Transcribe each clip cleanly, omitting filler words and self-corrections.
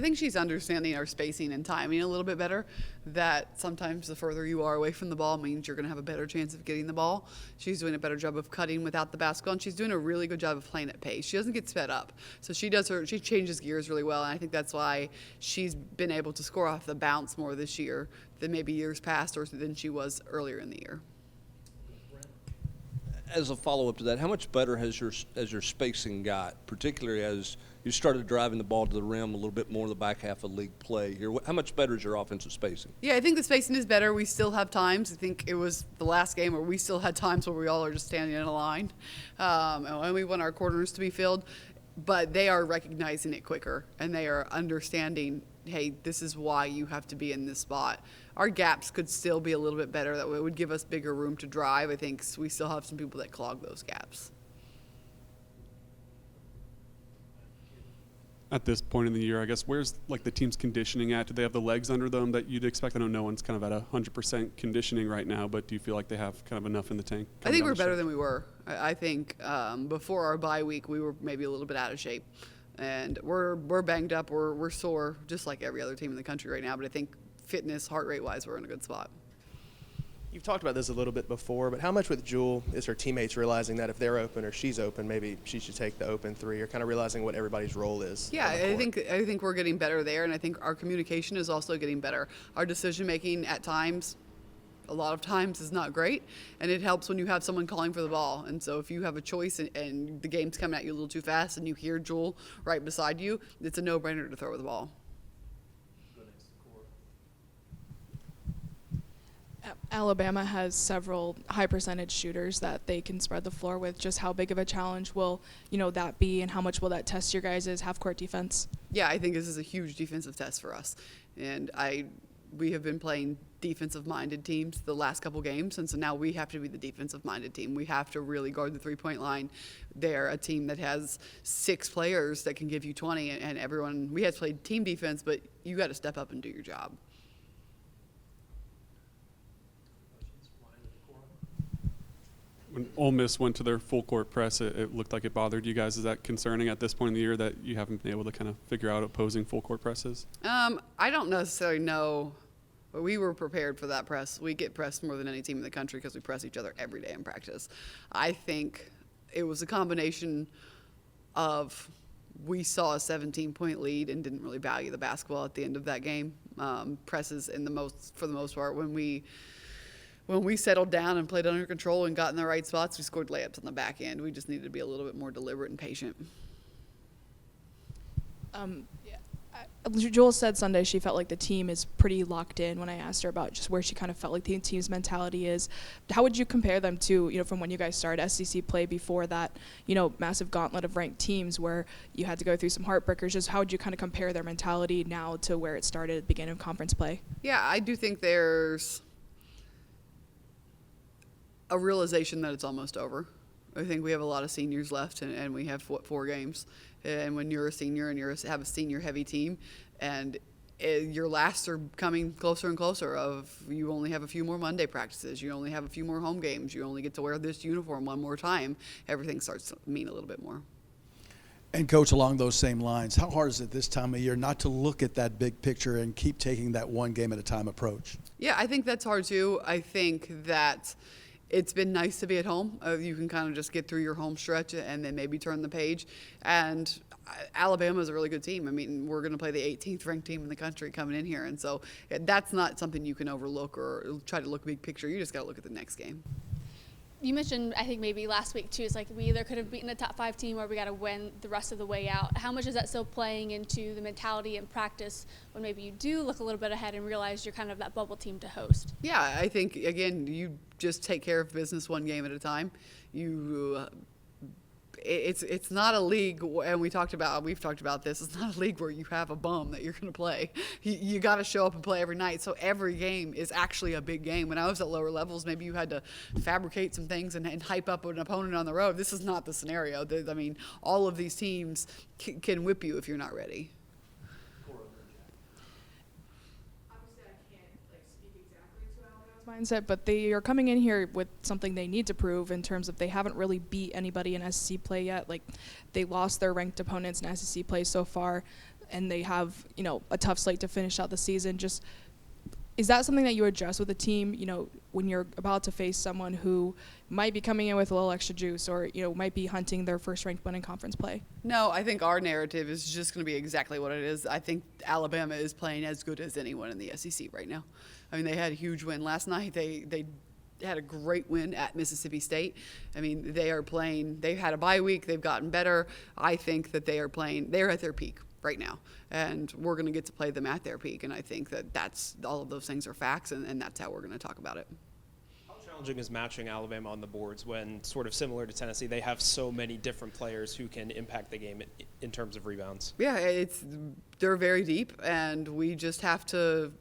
I think she's understanding our spacing and timing a little bit better, that sometimes the further you are away from the ball means you're going to have a better chance of getting the ball. She's doing a better job of cutting without the basketball, and she's doing a really good job of playing at pace. She doesn't get sped up. So she changes gears really well, and I think that's why she's been able to score off the bounce more this year than maybe years past or than she was earlier in the year. As a follow-up to that, how much better has your spacing got, particularly as you started driving the ball to the rim a little bit more in the back half of league play here? How much better is your offensive spacing? Yeah, I think the spacing is better. We still have times. I think it was the last game where we still had times where we all are just standing in a line, and we want our corners to be filled. But they are recognizing it quicker, and they are understanding, hey, this is why you have to be in this spot. Our gaps could still be a little bit better. That way it would give us bigger room to drive. I think we still have some people that clog those gaps. At this point in the year, I guess, where's like the team's conditioning at? Do they have the legs under them that you'd expect? I know no one's kind of at 100% conditioning right now, but do you feel like they have kind of enough in the tank? I think we're better than we were. I think before our bye week, we were maybe a little bit out of shape. And we're banged up, we're sore, just like every other team in the country right now. But I think fitness, heart rate-wise, we're in a good spot. You've talked about this a little bit before, but how much with Jewel is her teammates realizing that if they're open or she's open, maybe she should take the open three, or kind of realizing what everybody's role is? Yeah, I think we're getting better there, and I think our communication is also getting better. Our decision-making at times, a lot of times, is not great, and it helps when you have someone calling for the ball. And so if you have a choice and the game's coming at you a little too fast and you hear Jewel right beside you, it's a no-brainer to throw the ball. Alabama has several high percentage shooters that they can spread the floor with. Just how big of a challenge will that be, and how much will that test your guys' half court defense? Yeah, I think this is a huge defensive test for us, and we have been playing defensive minded teams the last couple games, and so now we have to be the defensive minded team. We have to really guard the 3-point line. They're a team that has 6 players that can give you 20, and everyone, we have played team defense, but you got to step up and do your job. When Ole Miss went to their full court press, it looked like it bothered you guys. Is that concerning at this point in the year that you haven't been able to kind of figure out opposing full court presses? I don't necessarily know, but we were prepared for that press. We get pressed more than any team in the country because we press each other every day in practice. I think it was a combination of we saw a 17-point lead and didn't really value the basketball at the end of that game. Presses for the most part, when we settled down and played under control and got in the right spots, we scored layups on the back end. We just needed to be a little bit more deliberate and patient. Jewel said Sunday she felt like the team is pretty locked in. When I asked her about just where she kind of felt like the team's mentality is, how would you compare them to, from when you guys started SEC play before that, massive gauntlet of ranked teams where you had to go through some heartbreakers? Just how would you kind of compare their mentality now to where it started at the beginning of conference play? Yeah, I do think there's a realization that it's almost over. I think we have a lot of seniors left, and we have 4 games. And when you're a senior and have a senior-heavy team, and your lasts are coming closer and closer of you only have a few more Monday practices, you only have a few more home games, you only get to wear this uniform one more time, everything starts to mean a little bit more. And, Coach, along those same lines, how hard is it this time of year not to look at that big picture and keep taking that one game at a time approach? Yeah, I think that's hard too. I think that it's been nice to be at home. You can kind of just get through your home stretch and then maybe turn the page. And Alabama is a really good team. I mean, we're going to play the 18th ranked team in the country coming in here. And so that's not something you can overlook or try to look big picture. You just got to look at the next game. You mentioned, I think maybe last week too, it's like we either could have beaten a top 5 team or we got to win the rest of the way out. How much is that still playing into the mentality and practice when maybe you do look a little bit ahead and realize you're kind of that bubble team to host? Yeah, I think, again, you just take care of business one game at a time. It's not a league, and we've talked about this. It's not a league where you have a bum that you're going to play. You got to show up and play every night. So every game is actually a big game. When I was at lower levels, maybe you had to fabricate some things and hype up an opponent on the road. This is not the scenario. I mean, all of these teams can whip you if you're not ready. Mindset, but they are coming in here with something they need to prove in terms of they haven't really beat anybody in SEC play yet. Like, they lost their ranked opponents in SEC play so far. and they have, you know, a tough slate to finish out the season. Just, is that something that you address with the team, you know, when you're about to face someone who might be coming in with a little extra juice, or, you know, might be hunting their first ranked win in conference play? No, I think our narrative is just going to be exactly what it is. I think Alabama is playing as good as anyone in the SEC right now. I mean, they had a huge win last night. They had a great win at Mississippi State. I mean, they are playing, they've had a bye week, they've gotten better. I think that they're at their peak right now, and we're going to get to play them at their peak, and I think that that's, all of those things are facts, and that's how we're going to talk about it. How challenging is matching Alabama on the boards when, sort of similar to Tennessee, they have so many different players who can impact the game in terms of rebounds? Yeah, they're very deep, and we just have to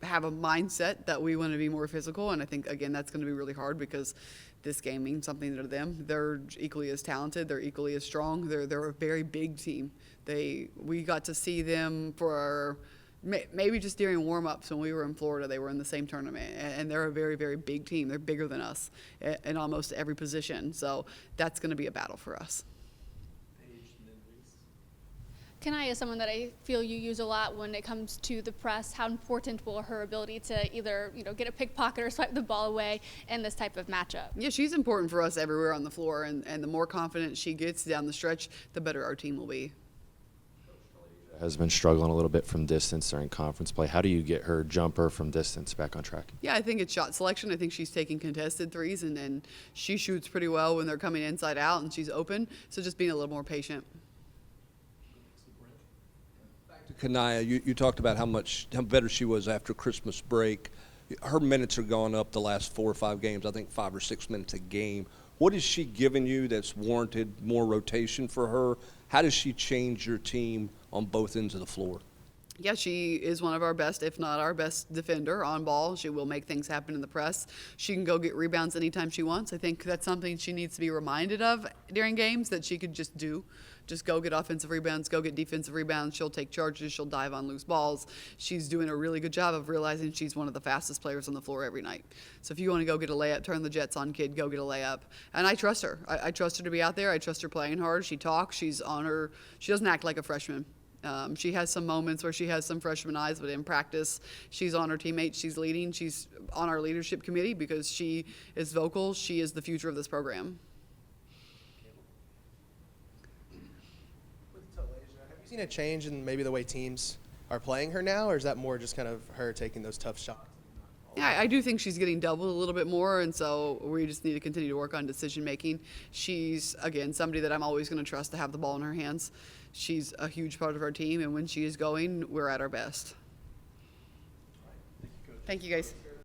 have a mindset that we want to be more physical, and I think, again, that's going to be really hard because this game means something to them. They're equally as talented. They're equally as strong. They're a very big team. We got to see them for maybe just during warm-ups when we were in Florida. They were in the same tournament, and they're a very, very big team. They're bigger than us in almost every position, so that's going to be a battle for us. Kanai is someone that I feel you use a lot when it comes to the press. How important will her ability to either, you know, get a pickpocket or swipe the ball away in this type of matchup? Yeah, she's important for us everywhere on the floor, and the more confident she gets down the stretch, the better our team will be. Has been struggling a little bit from distance during conference play. How do you get her jumper from distance back on track? Yeah, I think it's shot selection. I think she's taking contested threes, and she shoots pretty well when they're coming inside out and she's open, so just being a little more patient. Kanaya, you talked about how better she was after Christmas break. Her minutes are gone up the last 4 or 5 games, I think 5 or 6 minutes a game. What is she giving you that's warranted more rotation for her? How does she change your team on both ends of the floor? Yeah, she is one of our best, if not our best defender on ball. She will make things happen in the press. She can go get rebounds anytime she wants. I think that's something she needs to be reminded of during games, that she could just do. Just go get offensive rebounds, go get defensive rebounds. She'll take charges. She'll dive on loose balls. She's doing a really good job of realizing she's one of the fastest players on the floor every night. So if you want to go get a layup, turn the Jets on, kid, go get a layup. And I trust her. I trust her to be out there. I trust her playing hard. She talks. She's on her. She doesn't act like a freshman. She has some moments where she has some freshman eyes, but in practice, she's on her teammates. She's leading. She's on our leadership committee because she is vocal. She is the future of this program. Have you seen a change in maybe the way teams are playing her now, or is that more just kind of her taking those tough shots? Yeah, I do think she's getting doubled a little bit more, and so we just need to continue to work on decision making. She's, again, somebody that I'm always going to trust to have the ball in her hands. She's a huge part of our team, and when she is going, we're at our best. Thank you, guys.